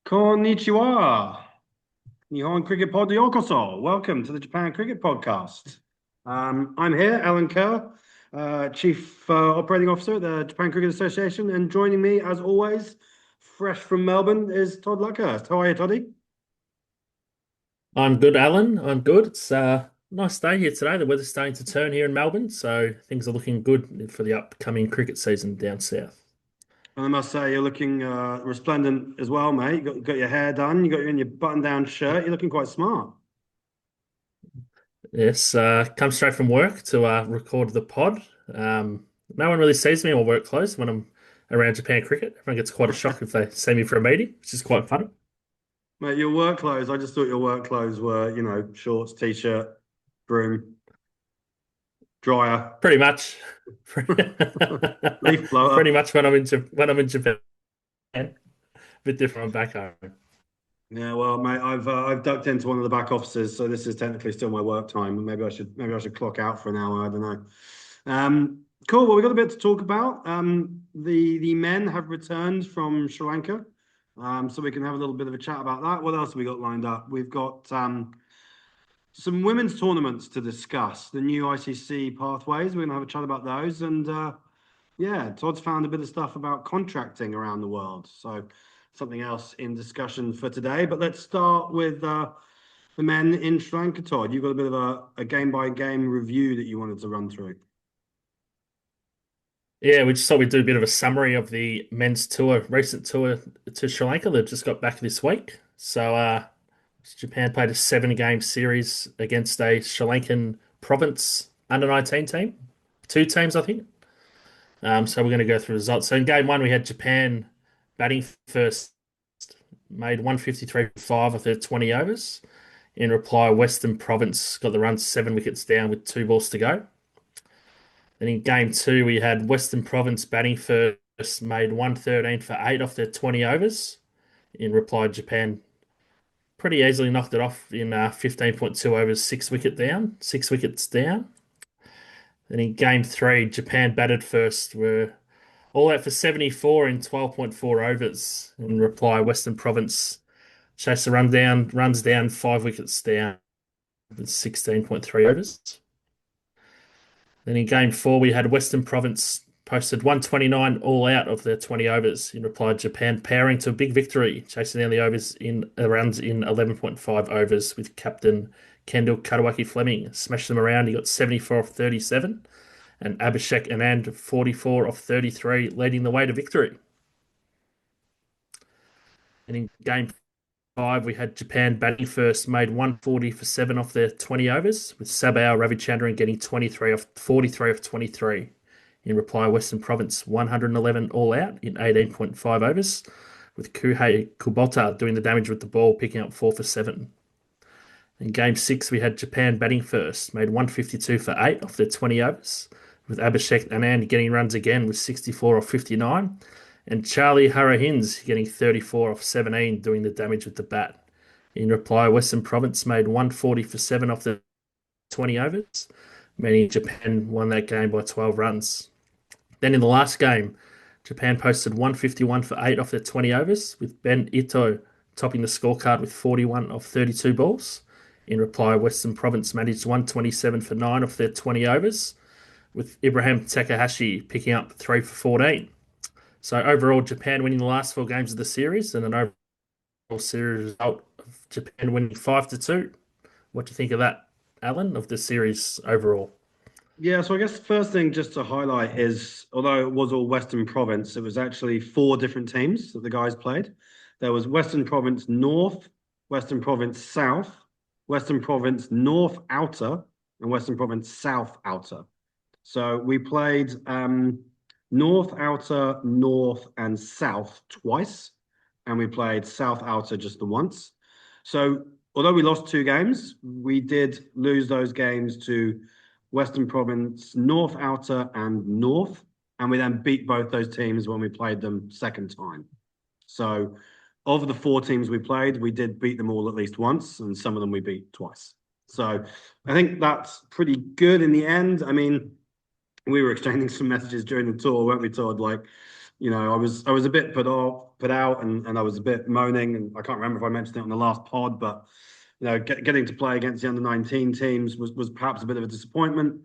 Konnichiwa. Nihon Cricket Pod Yokoso. Welcome to the Japan Cricket Podcast. I'm here, Alan Kerr, Chief Operating Officer at the Japan Cricket Association, and joining me, as always, fresh from Melbourne, is Todd Luckhurst. How are you, Toddy? I'm good, Alan. I'm good. It's a nice day here today. The weather's starting to turn here in Melbourne, so things are looking good for the upcoming cricket season down south. And I must say, you're looking resplendent as well, mate. You got your hair done, you got you in your button-down shirt. You're looking quite smart. Yes, come straight from work to record the pod. No one really sees me in my work clothes when I'm around Japan cricket. Everyone gets quite a shock if they see me for a meeting, which is quite fun. Mate, your work clothes, I just thought your work clothes were, shorts, t-shirt, broom, dryer, Pretty much, leaf blower. pretty much when I'm in Japan, a bit different. I'm back home. Yeah, well, mate, I've ducked into one of the back offices, so this is technically still my work time. Maybe I should clock out for an hour. I don't know. Cool. Well, we've got a bit to talk about. The men have returned from Sri Lanka, so we can have a little bit of a chat about that. What else have we got lined up? We've got some women's tournaments to discuss. The new ICC pathways. We're gonna have a chat about those, and yeah, Todd's found a bit of stuff about contracting around the world. So something else in discussion for today. But let's start with the men in Sri Lanka, Todd. You've got a bit of a game by game review that you wanted to run through. Yeah, we just thought we'd do a bit of a summary of the men's tour, recent tour to Sri Lanka. They've just got back this week. Japan played a 7 game series against a Sri Lankan province under 19 team. 2 teams, I think. So we're going to go through the results. So in game one, we had Japan batting first, made 153.5 of their 20 overs. In reply, Western Province got the runs 7 wickets down with 2 balls to go. Then in game two, we had Western Province batting first, made 113 for 8 off their 20 overs. In reply, Japan pretty easily knocked it off in 15.2 overs, 6 wickets down. Then in game three, Japan batted first, were all out for 74 in 12.4 overs. In reply, Western Province chased the runs down, 5 wickets down with 16.3 overs. Then in game four, we had Western Province posted 129 all out of their 20 overs. In reply, Japan powering to a big victory, chasing down the runs in 11.5 overs with captain Kendall Katawaki Fleming. Smashed them around. He got 74 off 37, and Abhishek Anand 44 off 33, leading the way to victory. And in game five, we had Japan batting first, made 140 for 7 off their 20 overs, with Sabao Ravichandran getting 43 off 23. In reply, Western Province 111 all out in 18.5 overs, with Kuhei Kubota doing the damage with the ball, picking up 4 for 7. In game six, we had Japan batting first, made 152 for 8 off their 20 overs, with Abhishek Anand getting runs again with 64 off 59, and Charlie Harahins getting 34 off 17, doing the damage with the bat. In reply, Western Province made 140 for 7 off the 20 overs, meaning Japan won that game by 12 runs. Then in the last game, Japan posted 151 for 8 off their 20 overs, with Ben Ito topping the scorecard with 41 off 32 balls. In reply, Western Province managed 127 for 9 off their 20 overs, with Ibrahim Takahashi picking up 3 for 14. So overall, Japan winning the last 4 games of the series, and an overall series result of Japan winning 5-2. What do you think of that, Alan, of the series overall? Yeah, so I guess the first thing just to highlight is, although it was all Western Province, it was actually four different teams that the guys played. There was Western Province North, Western Province South, Western Province North Outer, and Western Province South Outer. So we played North Outer, North, and South twice, and we played South Outer just the once. So although we lost 2 games, we did lose those games to Western Province, North Outer, and North. And we then beat both those teams when we played them second time. So of the 4 teams we played, we did beat them all at least once, and some of them we beat twice. So I think that's pretty good in the end. I mean, we were exchanging some messages during the tour, weren't we, Todd? Like, I was a bit put out, and I was a bit moaning, and I can't remember if I mentioned it on the last pod, but getting to play against the under-19 teams was perhaps a bit of a disappointment.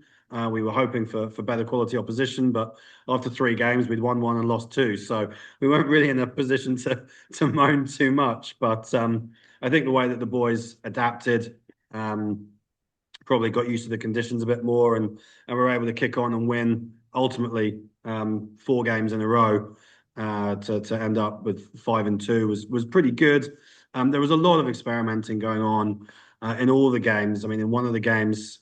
We were hoping for better quality opposition, but after 3 games, we'd won one and lost two, so we weren't really in a position to moan too much. But I think the way that the boys adapted, probably got used to the conditions a bit more, and were able to kick on and win ultimately 4 games in a row, to end up with 5-2 was pretty good. There was a lot of experimenting going on in all the games. I mean, in one of the games,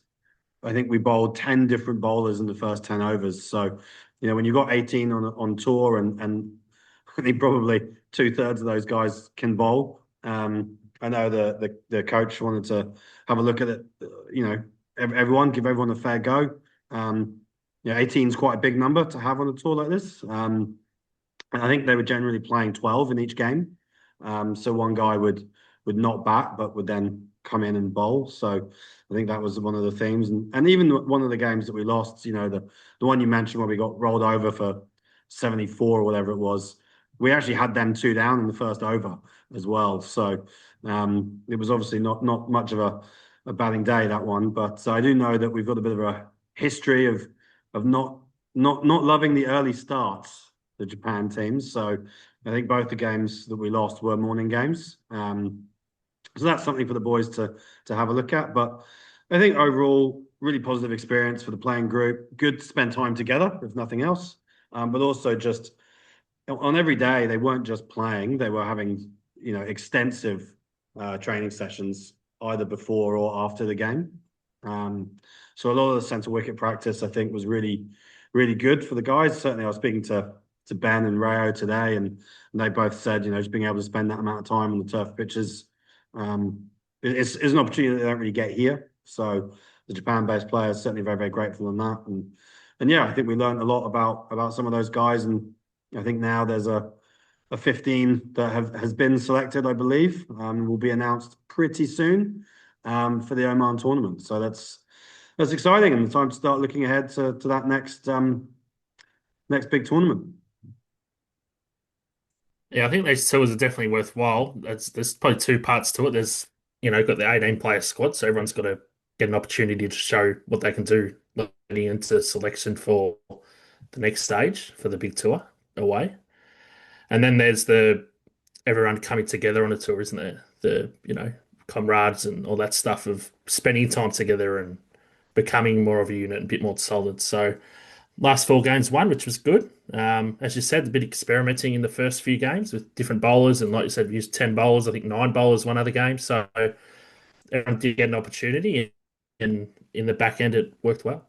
I think we bowled 10 different bowlers in the first 10 overs. So, when you've got 18 on tour, and I think probably 2/3 of those guys can bowl. I know the coach wanted to have a look at it, give everyone a fair go. 18 is quite a big number to have on a tour like this. And I think they were generally playing 12 in each game. So one guy would not bat, but would then come in and bowl. So I think that was one of the themes. And even one of the games that we lost, the one you mentioned where we got rolled over for 74 or whatever it was, we actually had them 2 down in the first over as well. So it was obviously not much of a batting day, that one. But I do know that we've got a bit of a history of not loving the early starts, the Japan teams. So I think both the games that we lost were morning games. So that's something for the boys to have a look at. But I think overall, really positive experience for the playing group. Good to spend time together, if nothing else. But also just on every day, they weren't just playing; they were having extensive training sessions either before or after the game. So a lot of the centre wicket practice, I think, was really, really good for the guys. Certainly, I was speaking to Ben and Rayo today, and they both said, just being able to spend that amount of time on the turf pitches, is an opportunity that they don't really get here. So the Japan-based players are certainly very, very grateful on that. And yeah, I think we learned a lot about some of those guys, and I think now there's a 15 that has been selected, I believe, will be announced pretty soon, for the Oman tournament. So that's exciting, and the time to start looking ahead to that next big tournament. Yeah, I think those tours are definitely worthwhile. There's probably 2 parts to it. There's, got the 18-player squad, so everyone's got to get an opportunity to show what they can do leading into selection for the next stage for the big tour away. And then there's the everyone coming together on a tour, isn't there? The, comrades and all that stuff of spending time together and becoming more of a unit and a bit more solid. So last 4 games won, which was good. As you said, a bit experimenting in the first few games with different bowlers, and like you said, we used 10 bowlers. I think 9 bowlers one other game, so everyone did get an opportunity, and in the back end, it worked well.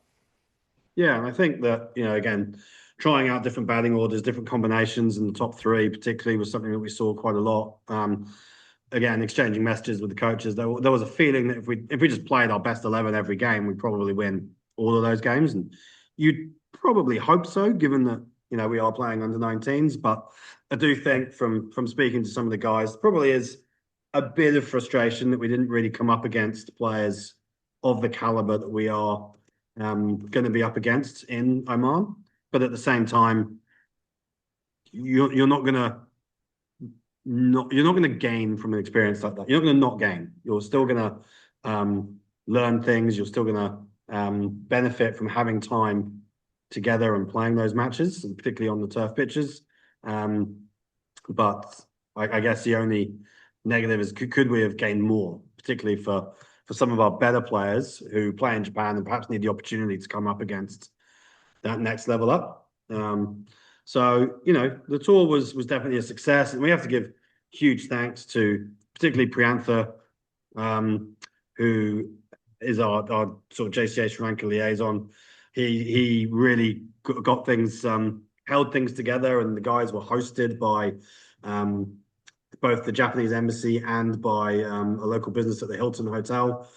Yeah, and I think that, again, trying out different batting orders, different combinations in the top three, particularly, was something that we saw quite a lot. Again, exchanging messages with the coaches, there was a feeling that if we just played our best 11 every game, we'd probably win all of those games, and you'd probably hope so, given that we are playing under 19s. But I do think from speaking to some of the guys, probably is a bit of frustration that we didn't really come up against players of the caliber that we are going to be up against in Oman. But at the same time, you're not going to gain from an experience like that. You're not going to not gain. You're still going to learn things. You're still going to benefit from having time together and playing those matches, particularly on the turf pitches. But I guess the only negative is, could we have gained more, particularly for some of our better players who play in Japan and perhaps need the opportunity to come up against that next level up. So the tour was definitely a success, and we have to give huge thanks to particularly Priyantha, who is our sort of JCA Sri Lanka liaison. He really got things, held things together, and the guys were hosted by both the Japanese embassy and by a local business at the Hilton Hotel.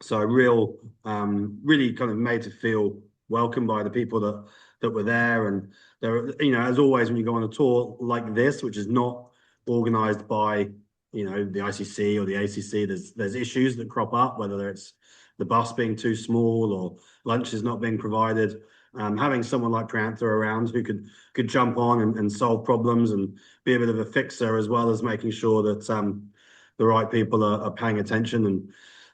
So really kind of made to feel welcome by the people that were there. And there, as always, when you go on a tour like this, which is not organized by the ICC or the ACC, there's issues that crop up, whether it's the bus being too small or lunch is not being provided. Having someone like Prantha around who could jump on and solve problems and be a bit of a fixer, as well as making sure that the right people are paying attention.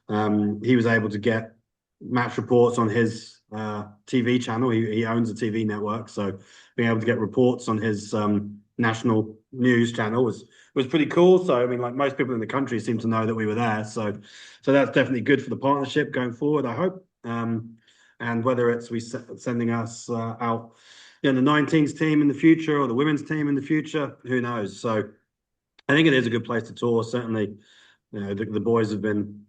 And he was able to get match reports on his TV channel. He owns a TV network, so being able to get reports on his national news channel was pretty cool. So I mean, like most people in the country seem to know that we were there. So that's definitely good for the partnership going forward, I hope. And whether it's sending us out, the 19s team in the future or the women's team in the future, who knows? So I think it is a good place to tour. Certainly, the boys have been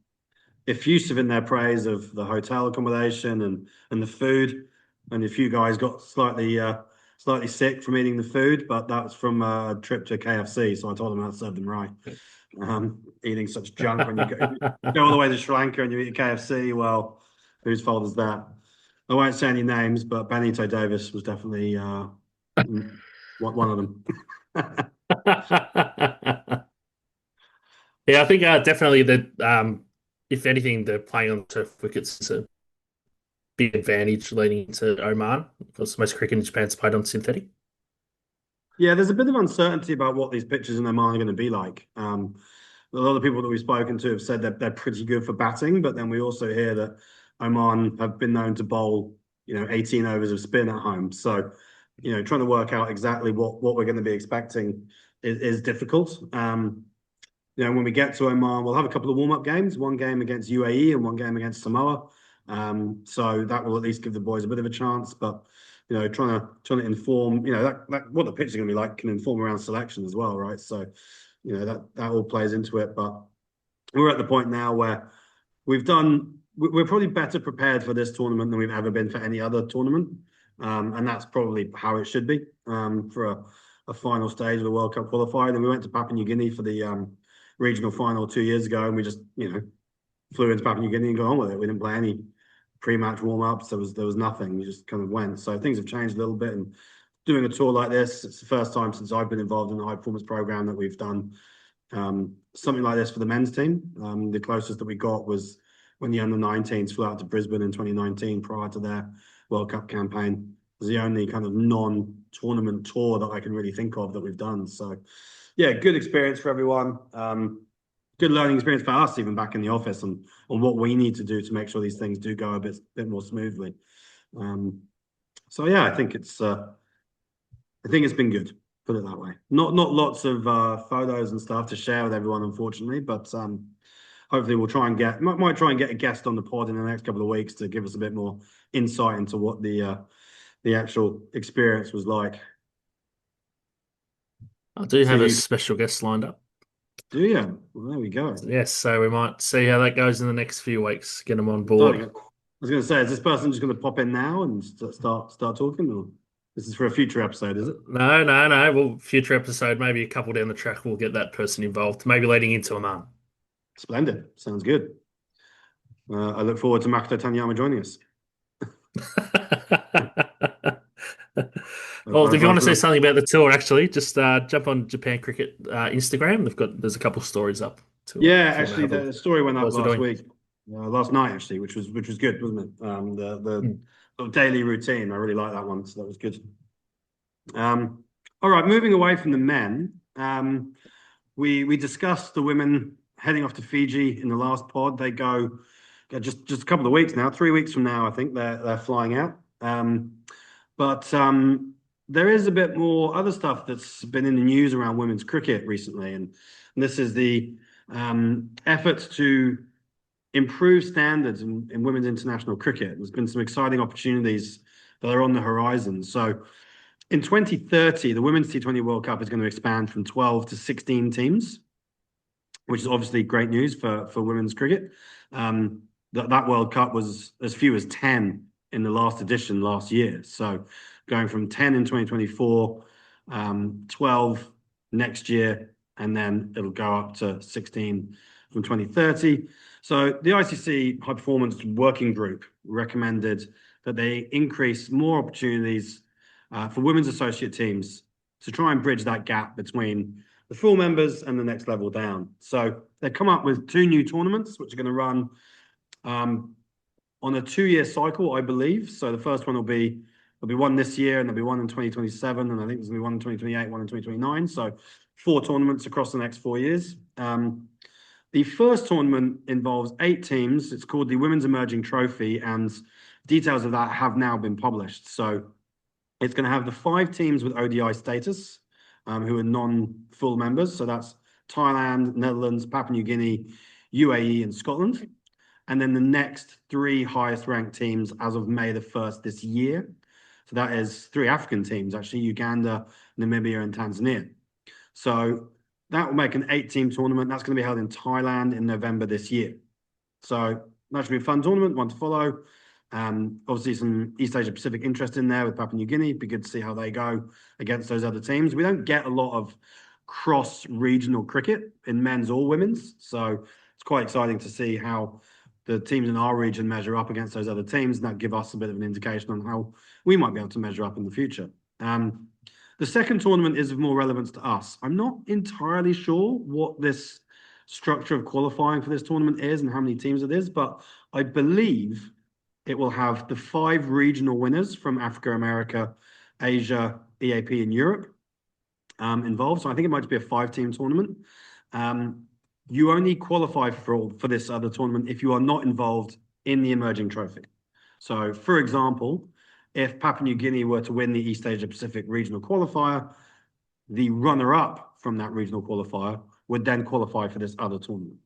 effusive in their praise of the hotel accommodation and the food. And a few guys got slightly sick from eating the food, but that's from a trip to KFC. So I told them I'd serve them right. Eating such junk when you go all the way to Sri Lanka and you eat a KFC, well, whose fault is that? I won't say any names, but Benito Davis was definitely one of them. Yeah, I think definitely that if anything, the playing on turf wickets is a big advantage leading into Oman because most cricket in Japan's played on synthetic. Yeah, there's a bit of uncertainty about what these pitches in Oman are going to be like. A lot of people that we've spoken to have said that they're pretty good for batting, but then we also hear that Oman have been known to bowl, 18 overs of spin at home. So, trying to work out exactly what we're going to be expecting is difficult. When we get to Oman, we'll have a couple of warm-up games, one game against UAE and one game against Samoa. So that will at least give the boys a bit of a chance. But trying to inform, that what the pitch is going to be like can inform around selection as well, right? So, that all plays into it. But we're at the point now where we're probably better prepared for this tournament than we've ever been for any other tournament. And that's probably how it should be for a final stage of the World Cup qualifier. And we went to Papua New Guinea for the regional final 2 years ago, and we just, flew into Papua New Guinea and got on with it. We didn't play any pre-match warm-ups. There was nothing. We just kind of went. So things have changed a little bit. And doing a tour like this, it's the first time since I've been involved in the high performance program that we've done something like this for the men's team. The closest that we got was when the under-19s flew out to Brisbane in 2019 prior to their World Cup campaign. It was the only kind of non-tournament tour that I can really think of that we've done. So, yeah, good experience for everyone. Good learning experience for us, even back in the office, on what we need to do to make sure these things do go a bit more smoothly. So yeah, I think it's been good. Put it that way. Not lots of photos and stuff to share with everyone, unfortunately, but hopefully we'll might try and get a guest on the pod in the next couple of weeks to give us a bit more insight into what the actual experience was like. I do have a special guest lined up. Do you? Well, there we go. Yes, so we might see how that goes in the next few weeks. Get them on board. I was going to say, is this person just going to pop in now and start talking, or this is for a future episode? Is it? No. Well, future episode, maybe a couple down the track, we'll get that person involved. Maybe leading into a month. Splendid. Sounds good. I look forward to Makoto Tanyama joining us. Well, if you want to say something about the tour, actually, just jump on Japan Cricket Instagram. There's a couple stories up. Actually, the story went up last night, actually, which was good, wasn't it? The sort of daily routine. I really like that one, so that was good. All right, moving away from the men, we discussed the women heading off to Fiji in the last pod. They go just a couple of weeks now, 3 weeks from now, I think they're flying out. But there is a bit more other stuff that's been in the news around women's cricket recently, and this is the efforts to improve standards in women's international cricket. There's been some exciting opportunities that are on the horizon. So in 2030, the Women's T20 World Cup is going to expand from 12 to 16 teams, which is obviously great news for women's cricket. That World Cup was as few as 10 in the last edition last year. So going from 10 in 2024, 12 next year, and then it'll go up to 16 from 2030. So the ICC High Performance Working Group recommended that they increase more opportunities for women's associate teams to try and bridge that gap between the full members and the next level down. So they've come up with 2 new tournaments, which are going to run on a 2-year cycle, I believe. So the first one will be There'll be one this year, and there'll be one in 2027, and I think there's going to be one in 2028, one in 2029. So 4 tournaments across the next 4 years. The first tournament involves 8 teams. It's called the Women's Emerging Trophy, and details of that have now been published. So it's going to have the 5 teams with ODI status, who are non-full members. So that's Thailand, Netherlands, Papua New Guinea, UAE, and Scotland. And then the next 3 highest ranked teams as of May the 1st this year. So that is 3 African teams, actually, Uganda, Namibia, and Tanzania. So that will make an 8-team tournament. That's going to be held in Thailand in November this year. So that should be a fun tournament, one to follow. Obviously, some East Asia Pacific interest in there with Papua New Guinea. Be good to see how they go against those other teams. We don't get a lot of cross-regional cricket in men's or women's. So it's quite exciting to see how the teams in our region measure up against those other teams, and that give us a bit of an indication on how we might be able to measure up in the future. The second tournament is of more relevance to us. I'm not entirely sure what this structure of qualifying for this tournament is and how many teams it is, but I believe it will have the 5 regional winners from Africa, America, Asia, EAP, and Europe involved. So I think it might be a 5-team tournament. You only qualify for this other tournament if you are not involved in the emerging trophy. So, for example, if Papua New Guinea were to win the East Asia Pacific regional qualifier, the runner-up from that regional qualifier would then qualify for this other tournament.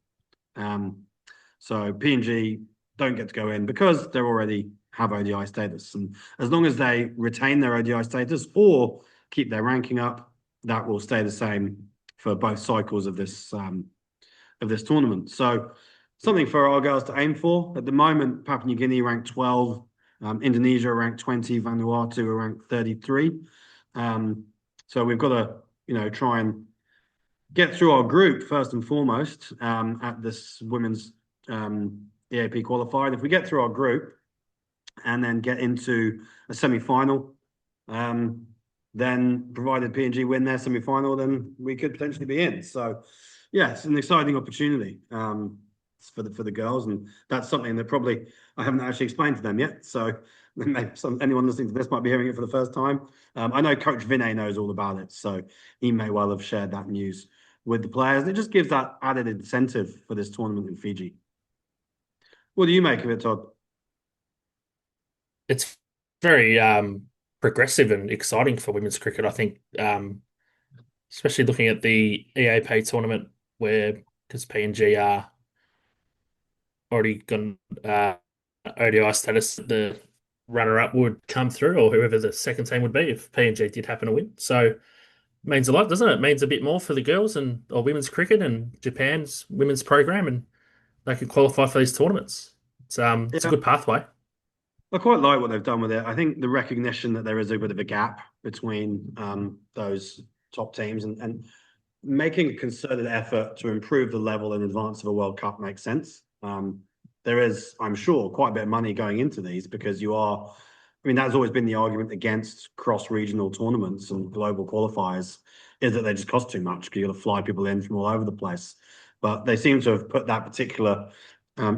So PNG don't get to go in because they already have ODI status. And as long as they retain their ODI status or keep their ranking up, that will stay the same for both cycles of this tournament. So something for our girls to aim for. At the moment, Papua New Guinea ranked 12, Indonesia ranked 20, Vanuatu are ranked 33. So we've got to, try and get through our group first and foremost at this women's EAP qualifier. And if we get through our group and then get into a semi-final, then provided PNG win their semi-final, then we could potentially be in. So yeah, it's an exciting opportunity for the girls, and that's something that probably I haven't actually explained to them yet. So maybe anyone listening to this might be hearing it for the first time. I know Coach Vinay knows all about it, so he may well have shared that news with the players. It just gives that added incentive for this tournament in Fiji. What do you make of it, Todd? It's very progressive and exciting for women's cricket. I think, especially looking at the EAP tournament, where because PNG are already got ODI status, the runner-up would come through, or whoever the second team would be if PNG did happen to win. So it means a lot, doesn't it? It means a bit more for the girls and or women's cricket and Japan's women's program, and they can qualify for these tournaments. It's a good pathway. I quite like what they've done with it. I think the recognition that there is a bit of a gap between those top teams and making a concerted effort to improve the level in advance of a World Cup makes sense. There is, I'm sure, quite a bit of money going into these because that's always been the argument against cross-regional tournaments and global qualifiers, is that they just cost too much because you've got to fly people in from all over the place. But they seem to have put that particular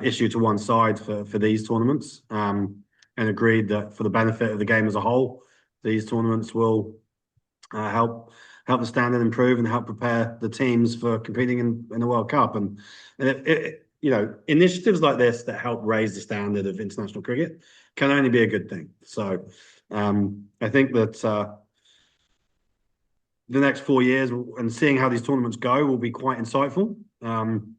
issue to one side for these tournaments and agreed that for the benefit of the game as a whole, these tournaments will help the standard improve and help prepare the teams for competing in the World Cup. And initiatives like this that help raise the standard of international cricket can only be a good thing. So I think that the next 4 years and seeing how these tournaments go will be quite insightful. And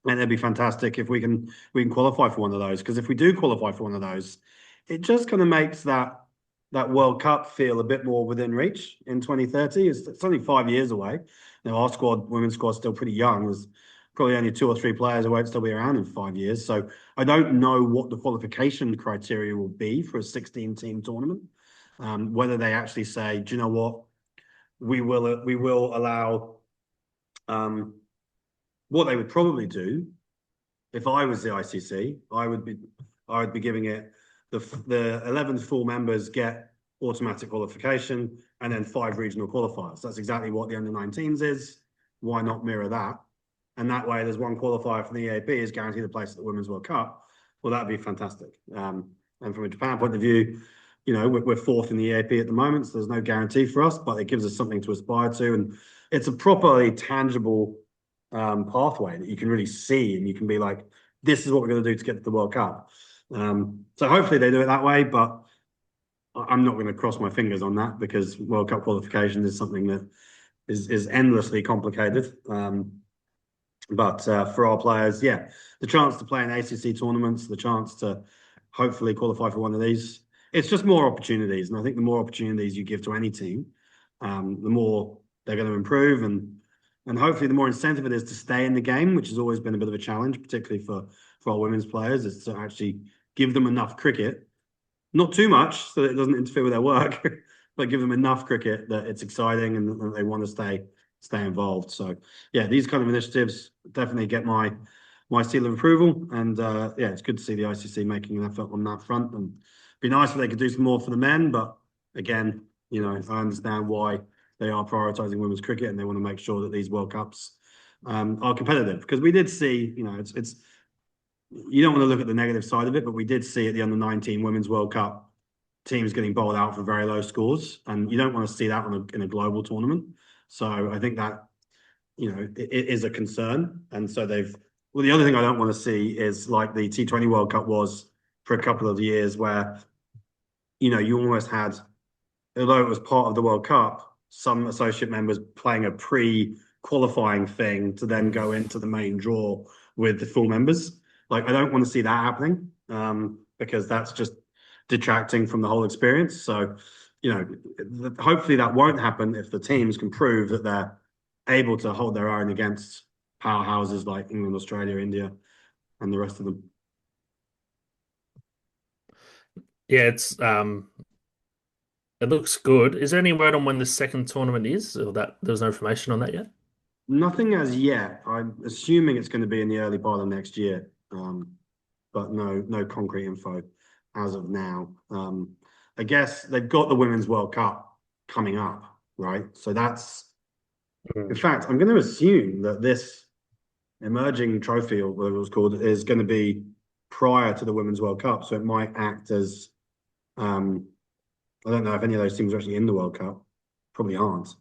it'd be fantastic if we can qualify for one of those. Because if we do qualify for one of those, it just kind of makes that World Cup feel a bit more within reach in 2030. It's only 5 years away. Our women's squad is still pretty young. There's probably only 2 or 3 players who won't still be around in 5 years. So I don't know what the qualification criteria will be for a 16-team tournament. Whether they actually say, do you know what, we will allow. What they would probably do, if I was the ICC, I would be giving it the 11 full members get automatic qualification and then 5 regional qualifiers. That's exactly what the under-19s is. Why not mirror that? And that way, there's one qualifier from the EAP is guaranteed a place at the Women's World Cup. Well, that'd be fantastic. And from a Japan point of view, we're fourth in the EAP at the moment, so there's no guarantee for us, but it gives us something to aspire to, and it's a properly tangible pathway that you can really see, and you can be like, this is what we're going to do to get to the World Cup. So hopefully they do it that way, but I'm not going to cross my fingers on that because World Cup qualification is something that is endlessly complicated. But for our players, yeah, the chance to play in ACC tournaments, the chance to hopefully qualify for one of these, it's just more opportunities. And I think the more opportunities you give to any team, the more they're going to improve, and hopefully the more incentive it is to stay in the game, which has always been a bit of a challenge, particularly for our women's players, is to actually give them enough cricket, not too much so that it doesn't interfere with their work, but give them enough cricket that it's exciting and they want to stay involved. So yeah, these kind of initiatives definitely get my seal of approval. And yeah, it's good to see the ICC making an effort on that front. And be nice if they could do some more for the men. But again, I understand why they are prioritising women's cricket and they want to make sure that these World Cups are competitive. Because we did see, it's you don't want to look at the negative side of it, but we did see at the under-19 Women's World Cup teams getting bowled out for very low scores, and you don't want to see that in a global tournament. So I think that it is a concern, and so they've. Well, the other thing I don't want to see is like the T20 World Cup was for a couple of years, where you almost had, although it was part of the World Cup, some associate members playing a pre-qualifying thing to then go into the main draw with the full members. Like, I don't want to see that happening because that's just detracting from the whole experience. So, hopefully that won't happen if the teams can prove that they're able to hold their own against powerhouses like England, Australia, India, and the rest of them. Yeah, it looks good. Is there any word on when the second tournament is, or that there's no information on that yet? Nothing as yet. I'm assuming it's going to be in the early part of next year, but no concrete info as of now. I guess they've got the Women's World Cup coming up, right? So in fact, I'm going to assume that this emerging trophy, or whatever it was called, is going to be prior to the Women's World Cup. So it might act as, I don't know if any of those teams are actually in the World Cup. Probably aren't.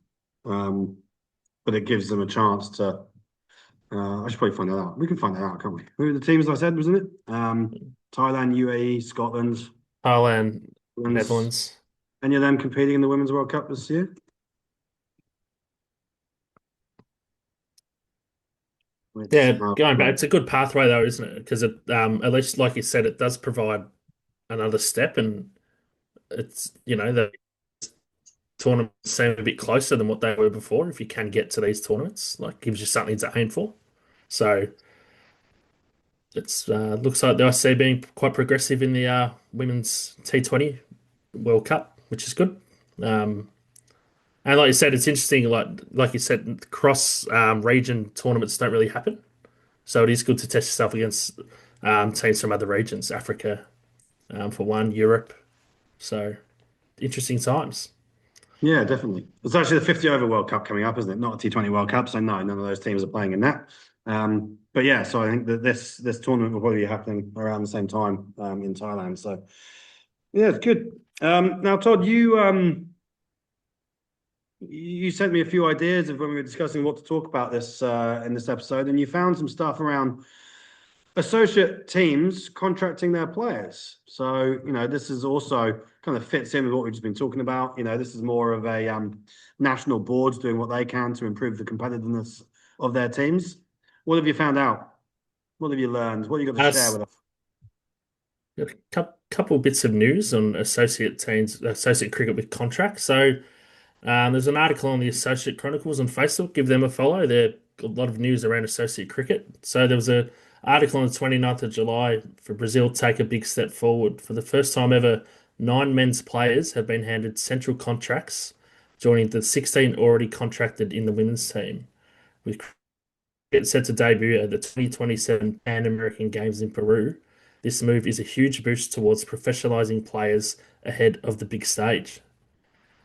But it gives them a chance to. I should probably find that out. We can find that out, can't we? Who were the teams I said, wasn't it? Thailand, UAE, Scotland, Thailand, Netherlands. Netherlands. Any of them competing in the Women's World Cup this year? Yeah, going back, it's a good pathway though, isn't it? Because at least, like you said, it does provide another step, and the tournaments seem a bit closer than what they were before. If you can get to these tournaments, like gives you something to aim for. So it's looks like the IC being quite progressive in the women's T20 World Cup, which is good. And like you said, it's interesting. Like you said, cross region tournaments don't really happen, so it is good to test yourself against teams from other regions, Africa, for one, Europe. So interesting times. Yeah, definitely. It's actually the 50 over World Cup coming up, isn't it? Not a T20 World Cup, so no, none of those teams are playing in that. But yeah, so I think that this tournament will probably be happening around the same time in Thailand. So yeah, it's good. Now, Todd, you sent me a few ideas of when we were discussing what to talk about this in this episode, and you found some stuff around associate teams contracting their players. So, this is also kind of fits in with what we've just been talking about. This is more of a national boards doing what they can to improve the competitiveness of their teams. What have you found out? What have you learned? What have you got to share As with us? a couple bits of news on associate teams, associate cricket with contracts. So there's an article on the Associate Chronicles on Facebook. Give them a follow. There a lot of news around associate cricket. So there was a article on the 29th of July for Brazil to take a big step forward. For the first time ever, 9 men's players have been handed central contracts, joining the 16 already contracted in the women's team. With cricket set to debut at the 2027 Pan American Games in Peru, this move is a huge boost towards professionalizing players ahead of the big stage.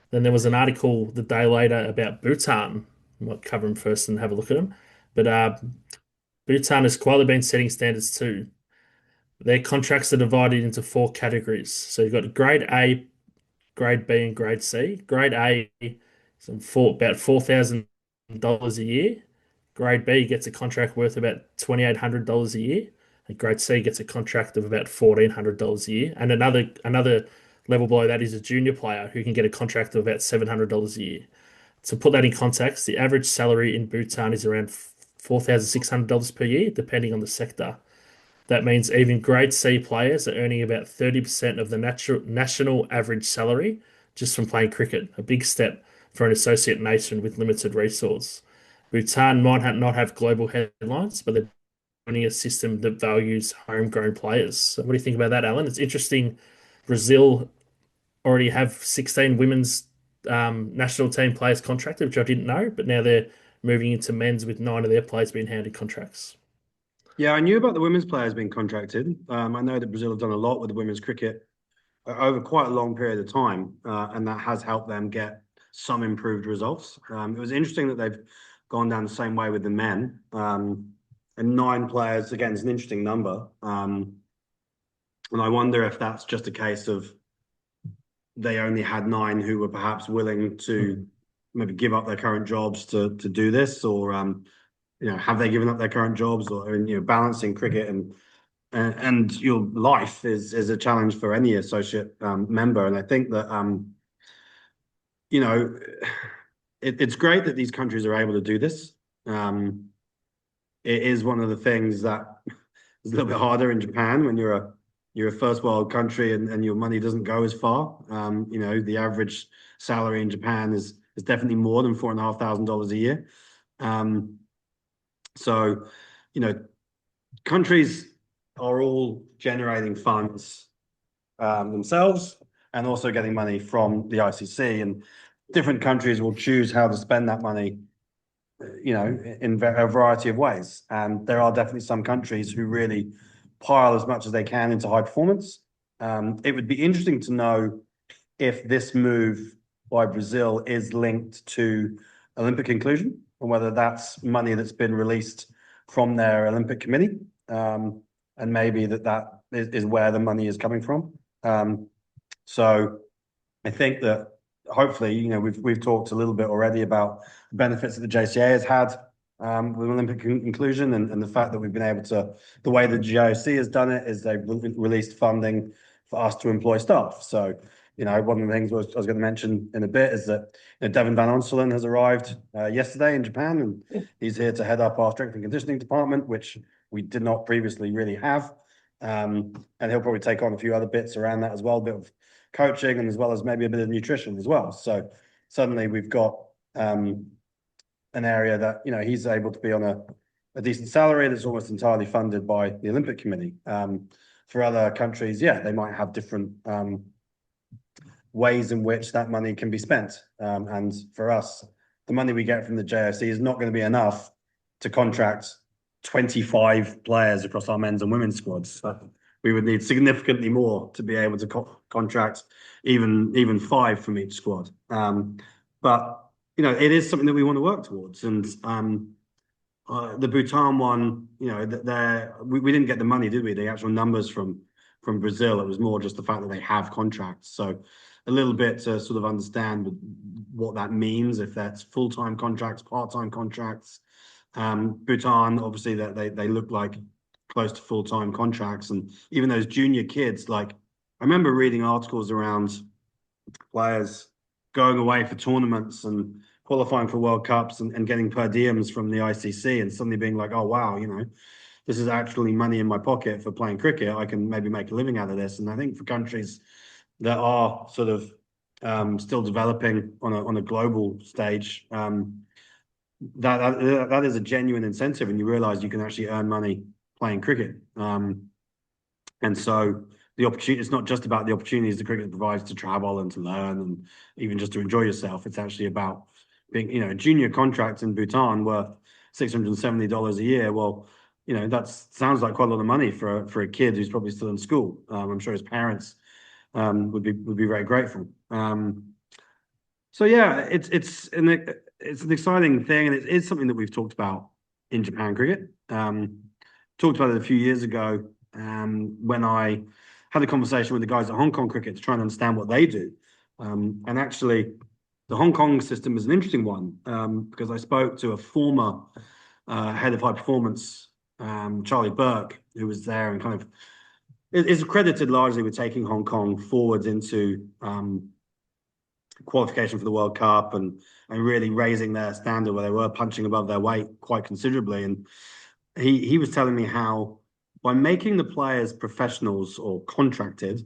Then there was an article the day later about Bhutan. I might cover them first and have a look at them. But Bhutan has quietly been setting standards too. Their contracts are divided into 4 categories. So you've got grade A Grade B and Grade C. Grade A is about $4,000 a year. Grade B gets a contract worth about $2,800 a year, and Grade C gets a contract of about $1,400 a year. And another level below that is a junior player who can get a contract of about $700 a year. To put that in context, the average salary in Bhutan is around $4,600 per year, depending on the sector. That means even grade C players are earning about 30% of the national average salary just from playing cricket, a big step for an associate nation with limited resource. Bhutan might not have global headlines, but they're running a system that values homegrown players. So what do you think about that, Alan? It's interesting. Brazil already have 16 women's national team players contracted, which I didn't know, but now they're moving into men's with nine of their players being handed contracts. Yeah, I knew about the women's players being contracted. I know that Brazil have done a lot with the women's cricket over quite a long period of time, and that has helped them get some improved results. It was interesting that they've gone down the same way with the men. And nine players, again, is an interesting number. And I wonder if that's just a case of they only had nine who were perhaps willing to maybe give up their current jobs to do this, or have they given up their current jobs, or balancing cricket and your life is a challenge for any associate member. And I think that you know it's great that these countries are able to do this. It is one of the things that is a little bit harder in Japan when you're a first world country and your money doesn't go as far. The average salary in Japan is definitely more than $4,500 a year. So, countries are all generating funds themselves and also getting money from the ICC, and different countries will choose how to spend that money, in a variety of ways. And there are definitely some countries who really pile as much as they can into high performance. It would be interesting to know if this move by Brazil is linked to Olympic inclusion, and whether that's money that's been released from their Olympic committee, and maybe that is where the money is coming from. So I think that hopefully, we've talked a little bit already about the benefits that the JCA has had with Olympic inclusion, and the fact that we've been able to, the way the GIOC has done it is they've released funding for us to employ staff. So, one of the things I was going to mention in a bit is that Devin Van Onselen has arrived yesterday in Japan, and he's here to head up our strength and conditioning department, which we did not previously really have. And he'll probably take on a few other bits around that as well, a bit of coaching, and as well as maybe a bit of nutrition as well. So suddenly we've got an area that he's able to be on a decent salary that's almost entirely funded by the Olympic Committee. For other countries, they might have different ways in which that money can be spent. And for us, the money we get from the JOC is not going to be enough to contract 25 players across our men's and women's squads. So we would need significantly more to be able to contract even 5 from each squad. But it is something that we want to work towards. And the Bhutan one, we didn't get the money, did we? The actual numbers from Brazil. It was more just the fact that they have contracts. So a little bit to sort of understand what that means, if that's full-time contracts, part-time contracts. Bhutan, obviously, that they look like close to full-time contracts, and even those junior kids, like I remember reading articles around players going away for tournaments and qualifying for World Cups and getting per diems from the ICC, and suddenly being like, oh wow, this is actually money in my pocket for playing cricket. I can maybe make a living out of this. And I think for countries that are sort of still developing on a global stage, that is a genuine incentive, and you realize you can actually earn money playing cricket. And so the opportunity, it's not just about the opportunities the cricket provides to travel and to learn and even just to enjoy yourself. It's actually about being, a junior contract in Bhutan worth $670 a year. Well, that sounds like quite a lot of money for a kid who's probably still in school. I'm sure his parents would be very grateful. So yeah, it's an exciting thing, and it is something that we've talked about in Japan cricket. Talked about it a few years ago when I had a conversation with the guys at Hong Kong Cricket to try and understand what they do. And actually, the Hong Kong system is an interesting one because I spoke to a former head of high performance, Charlie Burke, who was there and kind of is credited largely with taking Hong Kong forwards into qualification for the World Cup and really raising their standard where they were punching above their weight quite considerably. And he was telling me how by making the players professionals or contracted,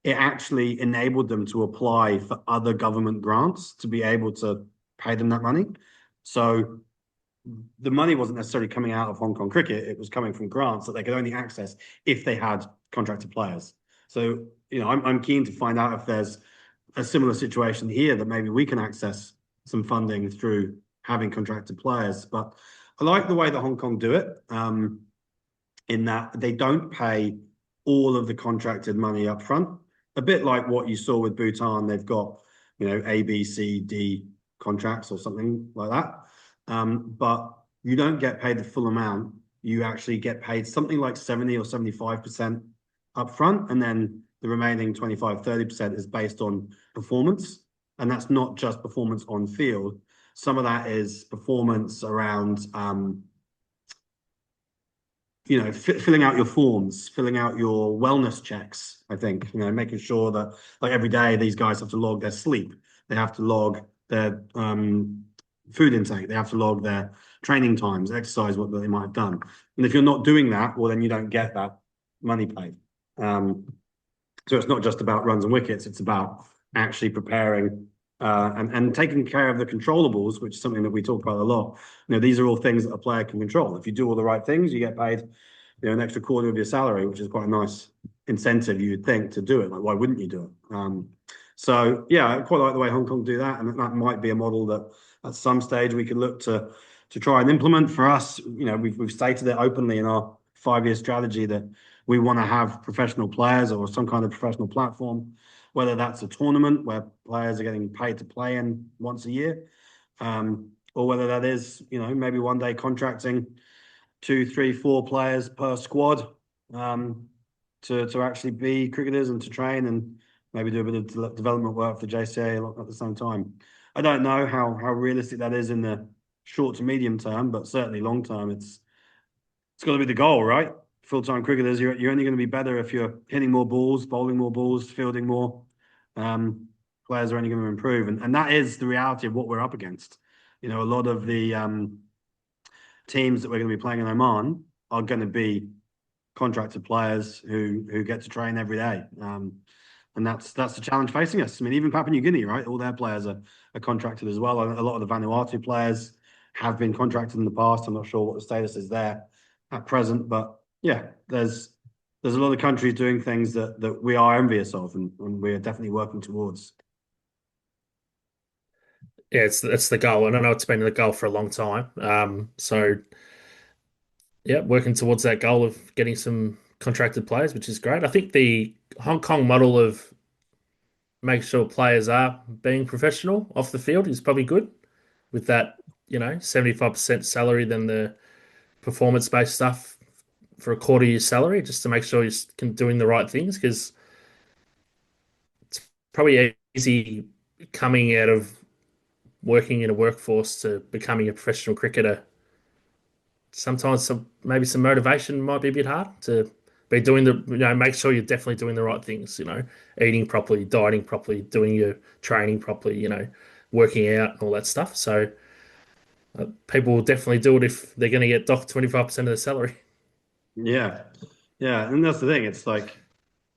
it actually enabled them to apply for other government grants to be able to pay them that money. So the money wasn't necessarily coming out of Hong Kong cricket; it was coming from grants that they could only access if they had contracted players. So I'm keen to find out if there's a similar situation here that maybe we can access some funding through having contracted players. But I like the way that Hong Kong do it, in that they don't pay all of the contracted money up front. A bit like what you saw with Bhutan, they've got A, B, C, D contracts or something like that. But you don't get paid the full amount. You actually get paid something like 70 or 75% up front, and then the remaining 25-30% is based on performance. And that's not just performance on field. Some of that is performance around filling out your forms, filling out your wellness checks. I think, making sure that like every day these guys have to log their sleep, they have to log their food intake, they have to log their training times, exercise, what they might have done. And if you're not doing that, well, then you don't get that money paid. So it's not just about runs and wickets; it's about actually preparing and taking care of the controllables, which is something that we talk about a lot. These are all things that a player can control. If you do all the right things, you get paid, an extra quarter of your salary, which is quite a nice incentive, you would think, to do it. Like, why wouldn't you do it? So yeah, I quite like the way Hong Kong do that, and that might be a model that at some stage we could look to try and implement. For us, we've stated it openly in our 5-year strategy that we want to have professional players or some kind of professional platform, whether that's a tournament where players are getting paid to play in once a year, or whether that is, maybe one day contracting 2, 3, 4 players per squad to actually be cricketers and to train and maybe do a bit of development work for JCA at the same time. I don't know how realistic that is in the short to medium term, but certainly long term, it's got to be the goal, right? Full-time cricketers, you're only going to be better if you're hitting more balls, bowling more balls, fielding more. Players are only going to improve, and that is the reality of what we're up against. A lot of the teams that we're going to be playing in Oman are going to be contracted players who get to train every day. And that's the challenge facing us. I mean, even Papua New Guinea, right? All their players are contracted as well. A lot of the Vanuatu players have been contracted in the past. I'm not sure what the status is there at present, but yeah, there's a lot of countries doing things that we are envious of, and we're definitely working towards. Yeah, it's the goal, and I know it's been the goal for a long time. So yeah, working towards that goal of getting some contracted players, which is great. I think the Hong Kong model of make sure players are being professional off the field is probably good with that, 75% salary, then the performance-based stuff for a quarter of your salary, just to make sure you're doing the right things, because it's probably easy coming out of working in a workforce to becoming a professional cricketer. Sometimes maybe some motivation might be a bit hard to be doing make sure you're definitely doing the right things, eating properly, dieting properly, doing your training properly, working out and all that stuff. So people will definitely do it if they're going to get docked 25% of their salary. Yeah, yeah, and that's the thing. It's like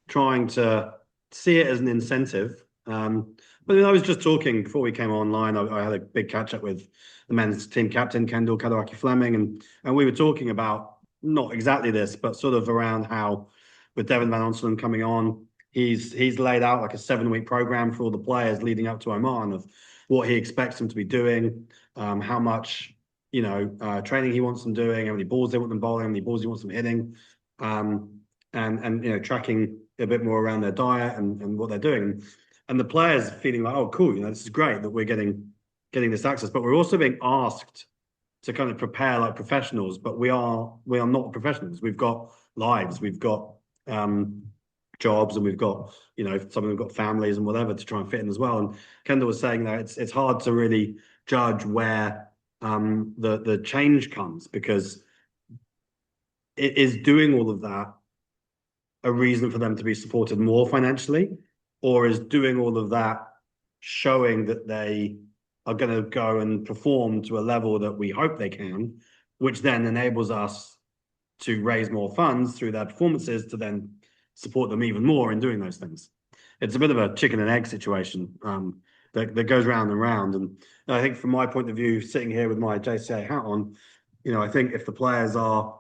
trying to see it as an incentive. But I was just talking before we came online. I had a big catch up with the men's team captain Kendall Kadawaki Fleming, and we were talking about not exactly this, but sort of around how with Devin Van Onselen coming on, he's laid out like a 7-week program for all the players leading up to Oman of what he expects them to be doing, how much training he wants them doing, how many balls they want them bowling, how many balls he wants them hitting, and tracking a bit more around their diet and what they're doing, and the players feeling like, oh, cool, this is great that we're getting this access, but we're also being asked to kind of prepare like professionals, but we are not professionals. We've got lives, we've got jobs and we've got, some of them got families and whatever to try and fit in as well. And Kendall was saying that it's hard to really judge where the change comes, because it is doing all of that a reason for them to be supported more financially, or is doing all of that showing that they are going to go and perform to a level that we hope they can, which then enables us to raise more funds through their performances to then support them even more in doing those things. It's a bit of a chicken and egg situation that goes round and round. And I think from my point of view, sitting here with my JCA hat on, I think if the players are,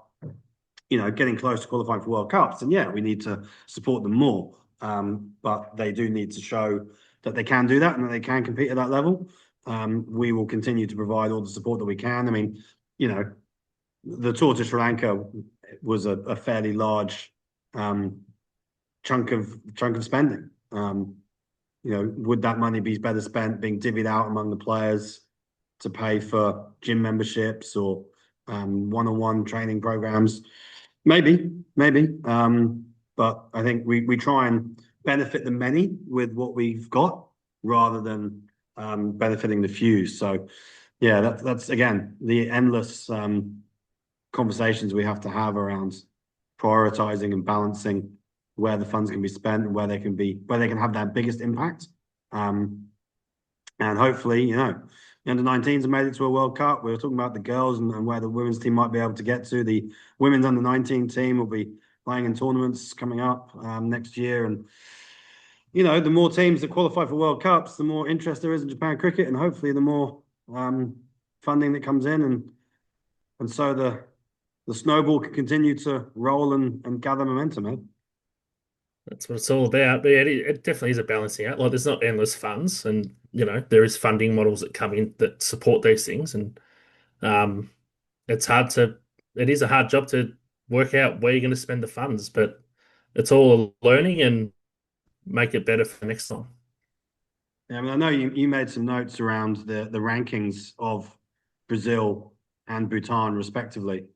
getting close to qualifying for World Cups, and yeah, we need to support them more. But they do need to show that they can do that and that they can compete at that level. We will continue to provide all the support that we can. I mean, the tour to Sri Lanka was a fairly large chunk of spending. Would that money be better spent being divvied out among the players to pay for gym memberships or one-on-one training programs? Maybe. But I think we try and benefit the many with what we've got rather than benefiting the few. So yeah, that's again the endless conversations we have to have around prioritizing and balancing where the funds can be spent and where they can have their biggest impact. And hopefully, the under-19s have made it to a World Cup. We were talking about the girls and where the women's team might be able to get to. The women's under-19 team will be playing in tournaments coming up next year. And, the more teams that qualify for World Cups, the more interest there is in Japan cricket, and hopefully the more funding that comes in. And so the snowball can continue to roll and gather momentum, eh? That's what it's all about. But yeah, it definitely is a balancing act. Like there's not endless funds, and there is funding models that come in that support these things, and um, it's hard to. It is a hard job to work out where you're going to spend the funds, but it's all learning and make it better for next time. Yeah, I mean, I know you made some notes around the rankings of Brazil and Bhutan, respectively.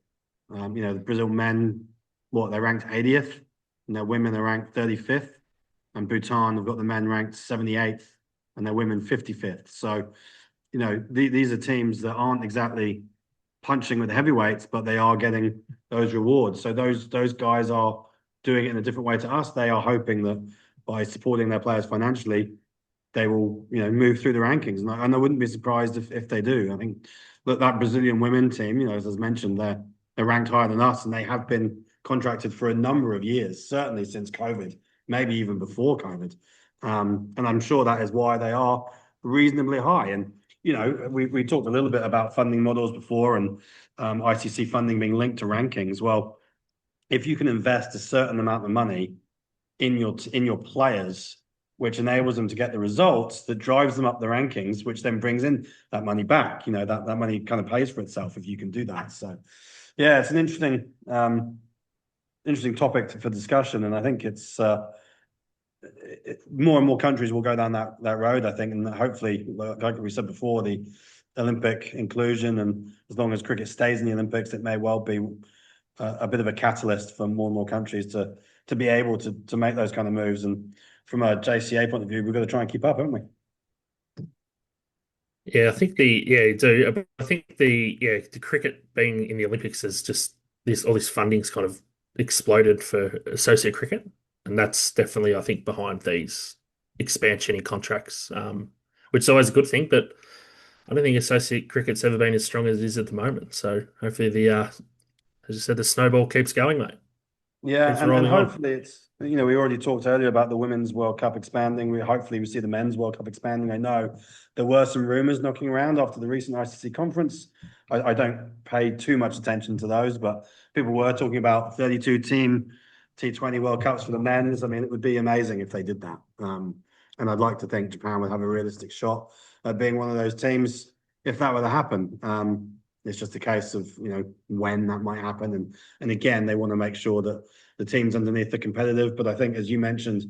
The Brazil men, they're ranked 80th, and their women are ranked 35th. And Bhutan have got the men ranked 78th and their women 55th. So, these are teams that aren't exactly punching with the heavyweights, but they are getting those rewards. So those guys are doing it in a different way to us. They are hoping that by supporting their players financially, they will, move through the rankings. And I wouldn't be surprised if they do. I think that Brazilian women team, as mentioned, they're ranked higher than us, and they have been contracted for a number of years, certainly since COVID, maybe even before COVID. And I'm sure that is why they are reasonably high. And, we talked a little bit about funding models before, and ICC funding being linked to rankings. Well, if you can invest a certain amount of money in your players, which enables them to get the results that drives them up the rankings, which then brings in that money back. That money kind of pays for itself if you can do that. So, yeah, it's an interesting topic for discussion, and I think it's more and more countries will go down that road. I think, and hopefully, like we said before, the Olympic inclusion, and as long as cricket stays in the Olympics, it may well be a bit of a catalyst for more and more countries to be able to make those kind of moves. And from a JCA point of view, we've got to try and keep up, haven't we? Yeah, I think you do. I think the cricket being in the Olympics is just all this funding's kind of exploded for associate cricket, and that's definitely I think behind these expansion in contracts, which is always a good thing. But I don't think associate cricket's ever been as strong as it is at the moment. So hopefully as you said, the snowball keeps going, mate. Yeah, Keeps and rolling on. hopefully it's, we already talked earlier about the Women's World Cup expanding. Hopefully we see the Men's World Cup expanding. I know there were some rumors knocking around after the recent ICC conference. I don't pay too much attention to those, but people were talking about 32 team T20 World Cups for the men's. I mean, it would be amazing if they did that. And I'd like to think Japan would have a realistic shot at being one of those teams if that were to happen. It's just a case of, when that might happen. And again, they want to make sure that the teams underneath are competitive. But I think, as you mentioned,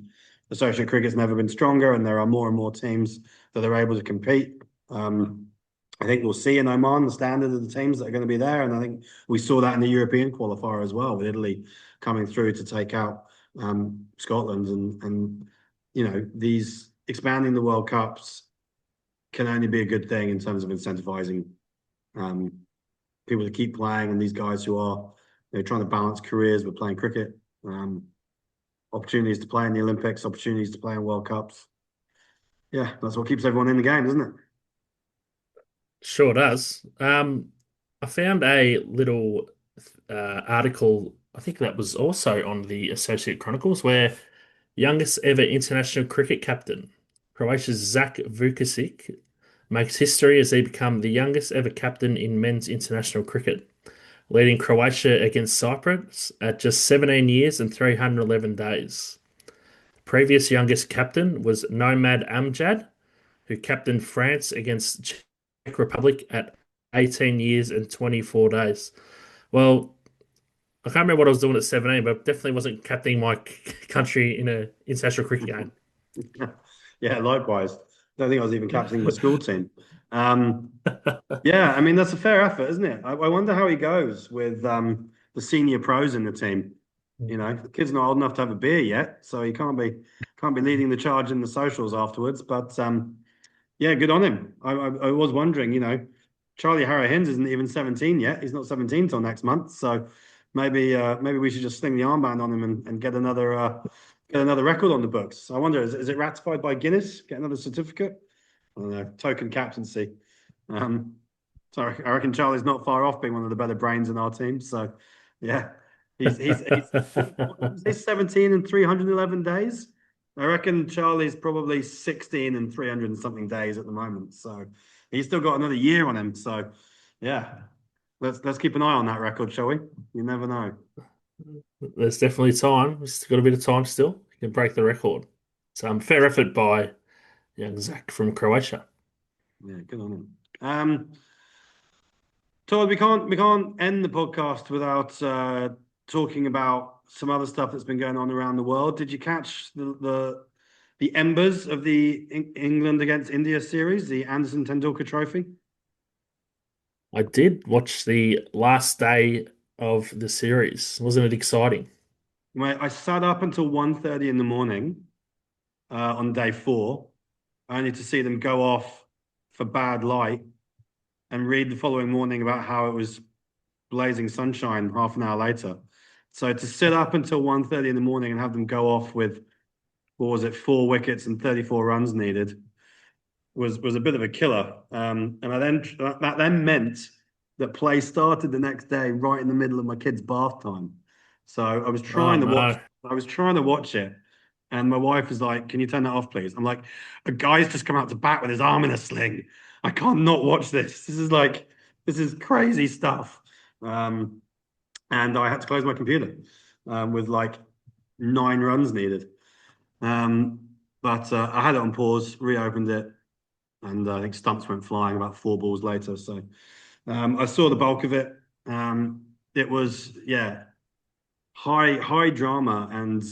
associate cricket's never been stronger, and there are more and more teams that are able to compete. I think we'll see in Oman the standard of the teams that are going to be there. And I think we saw that in the European qualifier as well, with Italy coming through to take out Scotland, and these expanding the World Cups can only be a good thing in terms of incentivizing um, people to keep playing, and these guys who are trying to balance careers with playing cricket, opportunities to play in the Olympics, opportunities to play in World Cups. Yeah, that's what keeps everyone in the game, isn't it? Sure does. I found a little article, I think that was also on the Associate Chronicles, where youngest ever international cricket captain, Croatia's Zak Vukusic, makes history as he became the youngest ever captain in men's international cricket, leading Croatia against Cyprus at just 17 years and 311 days. Previous youngest captain was Nomad Amjad, who captained France against Czech Republic at 18 years and 24 days. Well, I can't remember what I was doing at 17, but definitely wasn't captaining my country in a international cricket game. Yeah, likewise. Don't think I was even captaining my school team. Um, yeah, I mean that's a fair effort, isn't it? I wonder how he goes with the senior pros in the team. The kid's not old enough to have a beer yet, so he can't be leading the charge in the socials afterwards. But yeah, good on him. I was wondering, Charlie Harry-Hines isn't even 17 yet. He's not 17 till next month, so maybe we should just sling the armband on him and get another record on the books. I wonder, is it ratified by Guinness? Get another certificate? I don't know, token captaincy. Um, so I reckon Charlie's not far off being one of the better brains in our team. So yeah, he's 17 and 311 days. I reckon Charlie's probably 16 and 300 and something days at the moment. So he's still got another year on him. So yeah, let's keep an eye on that record, shall we? You never know. There's definitely time. He's got a bit of time still. He can break the record. So fair effort by young Zach from Croatia. Yeah, good on him. Todd, we can't end the podcast without talking about some other stuff that's been going on around the world. Did you catch the embers of the England against India series, the Anderson Tendulkar Trophy? I did watch the last day of the series. Wasn't it exciting? Where I sat up until 1:30 in the morning on day four, only to see them go off for bad light and read the following morning about how it was blazing sunshine half an hour later. So to sit up until 1:30 in the morning and have them go off with, what was it, 4 wickets and 34 runs needed was a bit of a killer. And that then meant that play started the next day right in the middle of my kid's bath time. So I was Oh trying to watch. no. I was trying to watch it, and my wife was like, "Can you turn that off, please?" I'm like, "A guy's just come out to bat with his arm in a sling. I can't not watch this. This is crazy stuff." Um, and I had to close my computer with like 9 runs needed. But I had it on pause, reopened it, and I think stumps went flying about 4 balls later. So I saw the bulk of it. It was, yeah, high drama and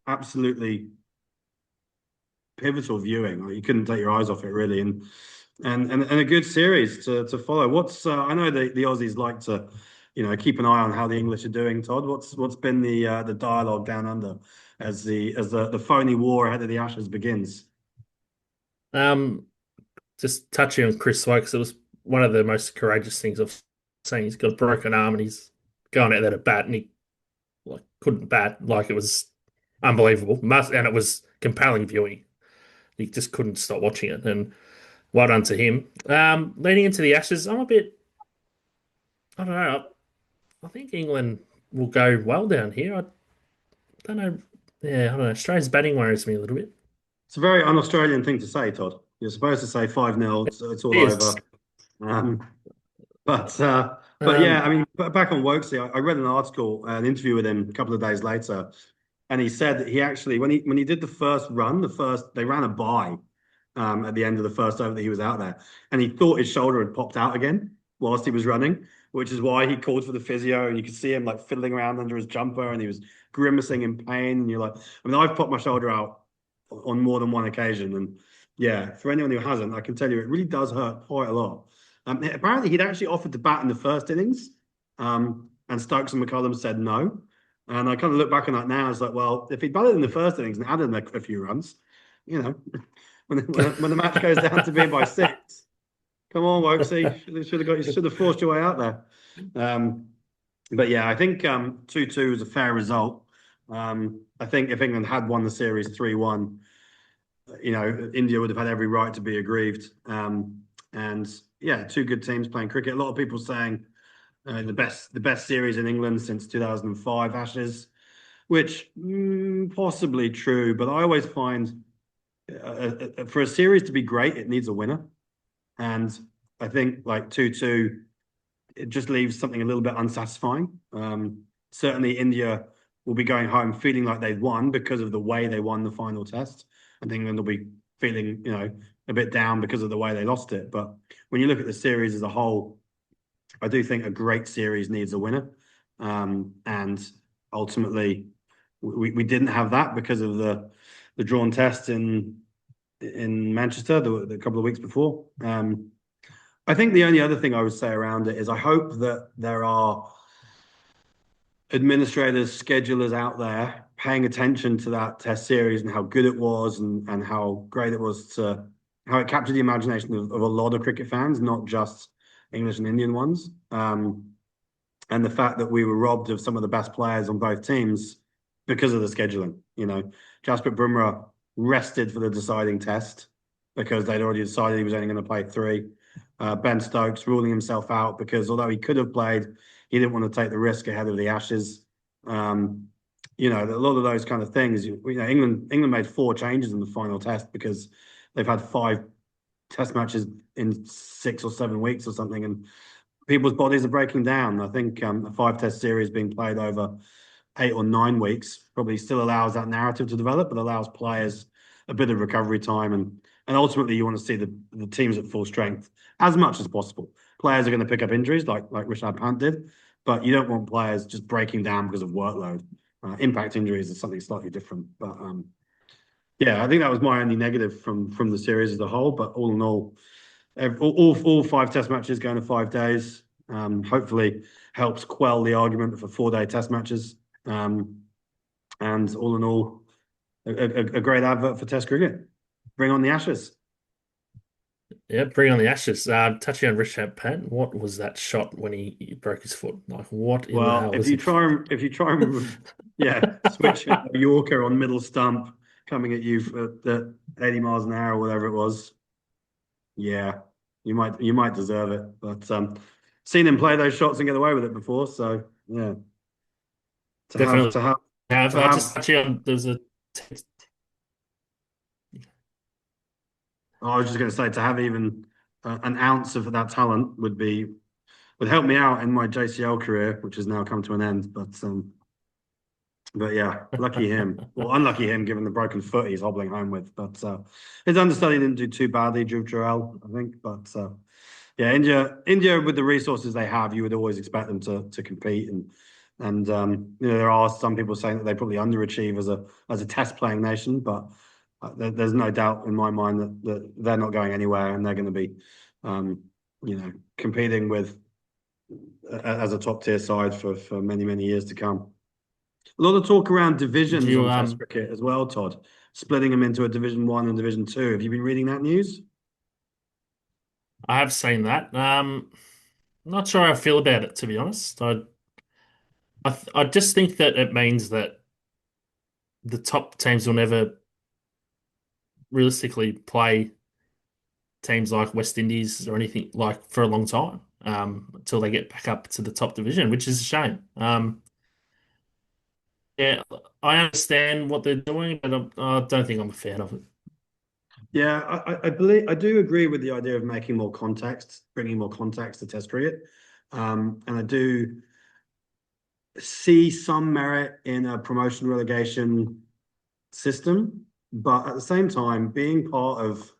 absolutely pivotal viewing. Like, you couldn't take your eyes off it really, and a good series to follow. I know the Aussies like to keep an eye on how the English are doing. Todd, what's been the dialogue down under as the phony war ahead of the Ashes begins? Um, just touching on Chris Stokes, it was one of the most courageous things I've seen. He's got a broken arm and he's going out there to bat and he like couldn't bat. Like it was unbelievable. And it was compelling viewing. He just couldn't stop watching it. And well done to him. Leading into the Ashes, I'm a bit I don't know. I think England will go well down here. I don't know. Yeah, I don't know. Australia's batting worries me a little bit. It's a very un-Australian thing to say, Todd. You're supposed to say 5-0, so it's all It over. is. Um, but yeah, I Um, mean, back on Wokesy, I read an article, an interview with him a couple of days later, and he said that he actually, when he did the first run, they ran a bye at the end of the first over that he was out there, and he thought his shoulder had popped out again whilst he was running, which is why he called for the physio, and you could see him like fiddling around under his jumper, and he was grimacing in pain, and you're like, I mean, I've popped my shoulder out on more than one occasion, and yeah, for anyone who hasn't, I can tell you it really does hurt quite a lot. Apparently, he'd actually offered to bat in the first innings, and Stokes and McCullum said no. And I kind of look back on that now. It's like, well, if he'd batted in the first innings and added a few runs, you know, when the match goes down to being by six, come on, Wokesy, you should have forced your way out there. But yeah, I think 2-2 is a fair result. I think if England had won the series 3-1, India would have had every right to be aggrieved. And yeah, two good teams playing cricket. A lot of people saying the best series in England since 2005 Ashes, which possibly true, but I always find for a series to be great, it needs a winner. And I think like 2-2, it just leaves something a little bit unsatisfying. Certainly, India will be going home feeling like they've won because of the way they won the final test. And England will be feeling, a bit down because of the way they lost it. But when you look at the series as a whole, I do think a great series needs a winner. And ultimately, we didn't have that because of the drawn test in Manchester the couple of weeks before. I think the only other thing I would say around it is I hope that there are administrators, schedulers out there paying attention to that test series and how good it was and how great it was to how it captured the imagination of a lot of cricket fans, not just English and Indian ones. And the fact that we were robbed of some of the best players on both teams because of the scheduling. Jasprit Bumrah rested for the deciding test because they'd already decided he was only going to play three. Ben Stokes ruling himself out because although he could have played, he didn't want to take the risk ahead of the Ashes. A lot of those kind of things. England made 4 changes in the final test because they've had 5 test matches in 6 or 7 weeks or something, and people's bodies are breaking down. I think a 5-test series being played over 8 or 9 weeks probably still allows that narrative to develop, but allows players a bit of recovery time. And ultimately, you want to see the teams at full strength as much as possible. Players are going to pick up injuries like Rishabh Pant did, but you don't want players just breaking down because of workload. Impact injuries is something slightly different. But yeah, I think that was my only negative from the series as a whole. But all in all 5 test matches going to 5 days hopefully helps quell the argument for 4-day test matches. And all in all, a great advert for Test cricket. Bring on the Ashes. Yeah, bring on the Ashes. Touching on Rishabh Pant, what was that shot when he broke his foot? Like, what in the Well, hell was he? yeah, switch a Yorker on middle stump coming at you for the 80 miles an hour or whatever it was. Yeah, you might deserve it, but seen him play those shots and get away with it before. So yeah, to have Definitely to have have. to I just have. touching on there's a I was just going to say to have even an ounce of that talent would help me out in my JCL career, which has now come to an end. But yeah, lucky him. Well, unlucky him, given the broken foot he's hobbling home with. But his understudy didn't do too badly, Dhruv Jurel, I think. But yeah, India with the resources they have, you would always expect them to compete. And there are some people saying that they probably underachieve as a test playing nation, but there's no doubt in my mind that they're not going anywhere and they're going to be, competing with as a top tier side for many years to come. A lot of talk around did divisions you on Test cricket as well, Todd. Splitting them into a Division 1 and Division 2. Have you been reading that news? I have seen that. Not sure how I feel about it, to be honest. I just think that it means that the top teams will never realistically play teams like West Indies or anything like for a long time, until they get back up to the top division, which is a shame. Yeah, I understand what they're doing, but I don't think I'm a fan of it. Yeah, I do agree with the idea of making more context, bringing more context to Test cricket. And I do see some merit in a promotion relegation system, but at the same time, being part of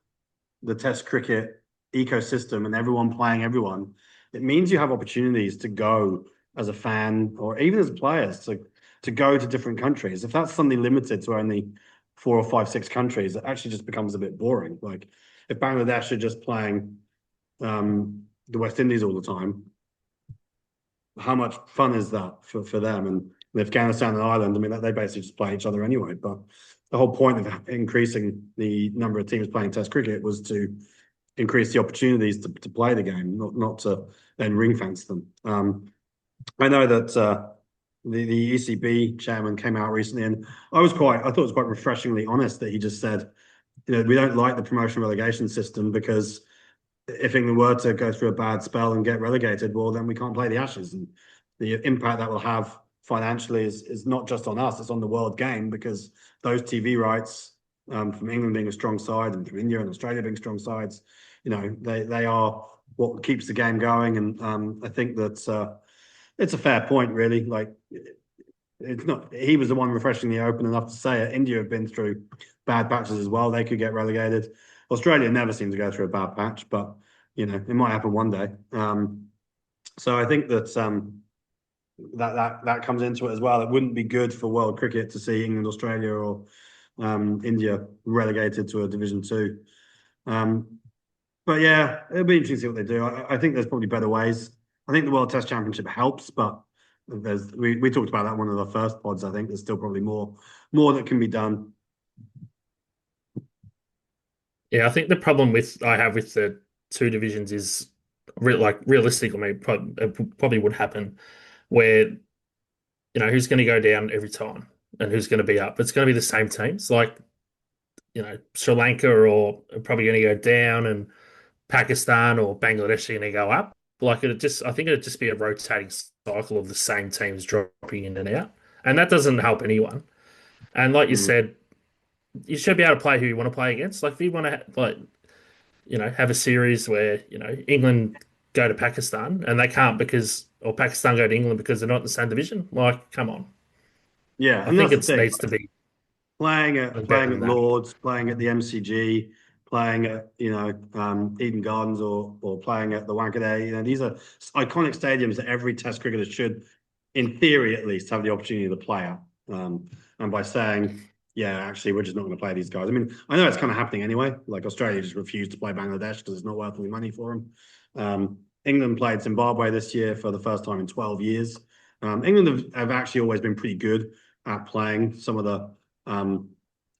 the Test cricket ecosystem and everyone playing everyone, it means you have opportunities to go as a fan or even as players to go to different countries. If that's suddenly limited to only 4 or 5, 6 countries, it actually just becomes a bit boring. Like if Bangladesh are just playing the West Indies all the time, how much fun is that for them? And And Afghanistan and Ireland, I mean, they basically just play each other anyway. But the whole point of increasing the number of teams playing Test cricket was to increase the opportunities to play the game, not to then ring fence them. I know that the ECB chairman came out recently, and I thought it was quite refreshingly honest that he just said, we don't like the promotion relegation system because if England were to go through a bad spell and get relegated, well, then we can't play the Ashes, and the impact that will have financially is not just on us; it's on the world game because those TV rights from England being a strong side and from India and Australia being strong sides, they are what keeps the game going, and I think that it's a fair point, really. Like it's not. He was the one refreshingly open enough to say it. India have been through bad patches as well. They could get relegated. Australia never seemed to go through a bad patch, but it might happen one day. So I think that that comes into it as well. It wouldn't be good for world cricket to see England, Australia, or India relegated to a Division Two. But yeah, it'll be interesting to see what they do. I think there's probably better ways. I think the World Test Championship helps, but we talked about that in one of the first pods. I think there's still probably more that can be done. Yeah, I think the problem I have with the two divisions is realistically, probably would happen where who's going to go down every time and who's going to be up. It's going to be the same teams, like Sri Lanka or probably going to go down, and Pakistan or Bangladesh are going to go up. I think it'd just be a rotating cycle of the same teams dropping in and out, and that doesn't help anyone. And like you Mm. said, you should be able to play who you want to play against. Like if you want to, have a series where England go to Pakistan and they can't or Pakistan go to England because they're not in the same division. Like, come on. Yeah, I and think that's the it thing. needs to be Playing at better than that. Lords, playing at the MCG, playing at Eden Gardens or playing at the Wankhede. These are iconic stadiums that every Test cricketer should, in theory at least, have the opportunity to play at. And by saying, yeah, actually, we're just not going to play these guys. I mean, I know it's kind of happening anyway. Like Australia just refused to play Bangladesh because it's not worth any money for them. England played Zimbabwe this year for the first time in 12 years. England have actually always been pretty good at playing some of the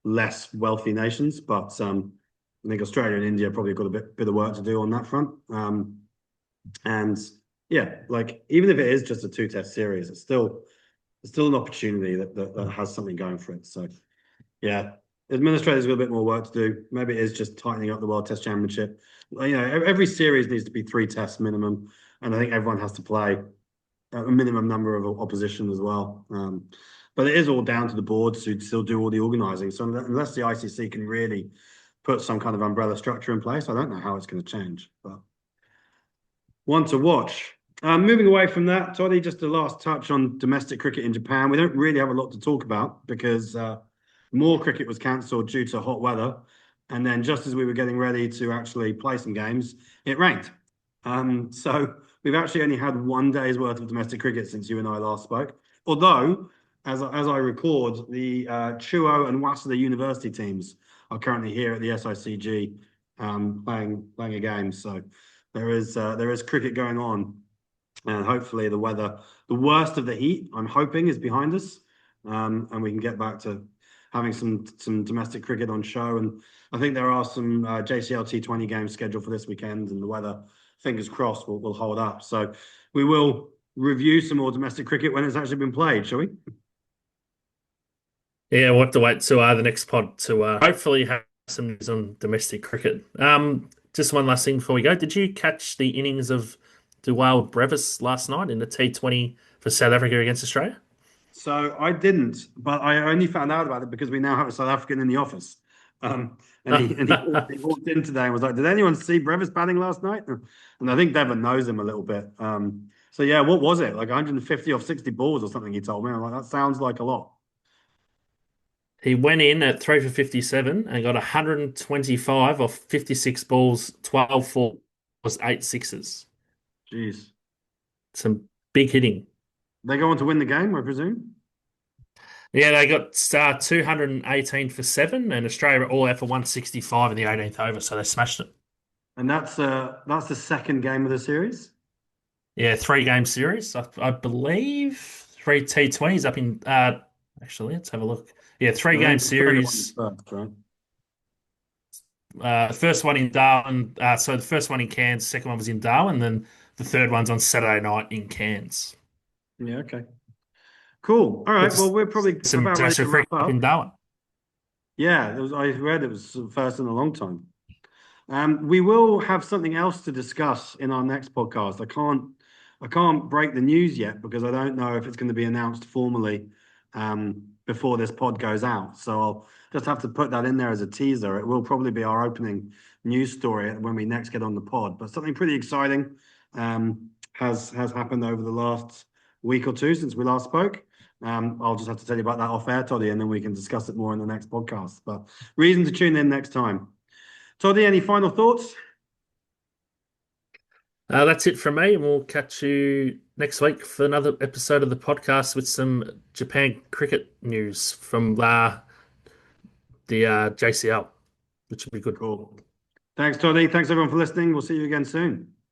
less wealthy nations, but I think Australia and India probably got a bit of work to do on that front. And yeah, like even if it is just a two-test series, it's still an opportunity that has something going for it. So yeah, administrators got a bit more work to do. Maybe it is just tightening up the World Test Championship. Every series needs to be 3 tests minimum, and I think everyone has to play a minimum number of opposition as well. But it is all down to the boards who still do all the organising. So unless the ICC can really put some kind of umbrella structure in place, I don't know how it's going to change. But one to watch. Moving away from that, Toddy, just a last touch on domestic cricket in Japan. We don't really have a lot to talk about because more cricket was cancelled due to hot weather. And then just as we were getting ready to actually play some games, it rained. So we've actually only had 1 day's worth of domestic cricket since you and I last spoke. Although, as I record, the Chuo and Waseda University teams are currently here at the SICG playing a game. So there is cricket going on, and hopefully the worst of the heat, I'm hoping, is behind us, and we can get back to having some domestic cricket on show. And I think there are some JCL T20 games scheduled for this weekend, and the weather, fingers crossed, will hold up. So we will review some more domestic cricket when it's actually been played, shall we? Yeah, we'll have to wait to the next pod to hopefully have some news on domestic cricket. Just one last thing before we go. Did you catch the innings of Dewald Brevis last night in the T20 for South Africa against Australia? So I didn't, but I only found out about it because we now have a South African in the office. He walked in today and was like, "Did anyone see Brevis batting last night?" And I think Devon knows him a little bit. So yeah, what was it? Like 150 off 60 balls or something? He told me. I'm like, that sounds like a lot. He went in at 3 for 57 and got 125 off 56 balls, 12 fours, 8 sixes. Jeez. Some big hitting. They go on to win the game, I presume. Yeah, they got 218 for 7, and Australia were all out for 165 in the 18th over, so they smashed it. And that's the second game of the series. Yeah, 3-game series, I believe. three T20s up in actually let's have a look. Yeah, three I game think Australia won series. the first, right? First one in Darwin. So the first one in Cairns, second one was in Darwin, then the third one's on Saturday night in Cairns. Yeah, okay. Cool. All right. Well, It's we're probably some about ready international to wrap cricket up in up. Darwin. Yeah, I read it was the first in a long time. We will have something else to discuss in our next podcast. I can't break the news yet because I don't know if it's going to be announced formally before this pod goes out. So I'll just have to put that in there as a teaser. It will probably be our opening news story when we next get on the pod. But something pretty exciting has happened over the last week or two since we last spoke. I'll just have to tell you about that off air, Toddy, and then we can discuss it more in the next podcast. But reason to tune in next time. Toddy, any final thoughts? That's it from me, and we'll catch you next week for another episode of the podcast with some Japan cricket news from the JCL, which will be good. Cool. Thanks, Toddy. Thanks, everyone, for listening. We'll see you again soon.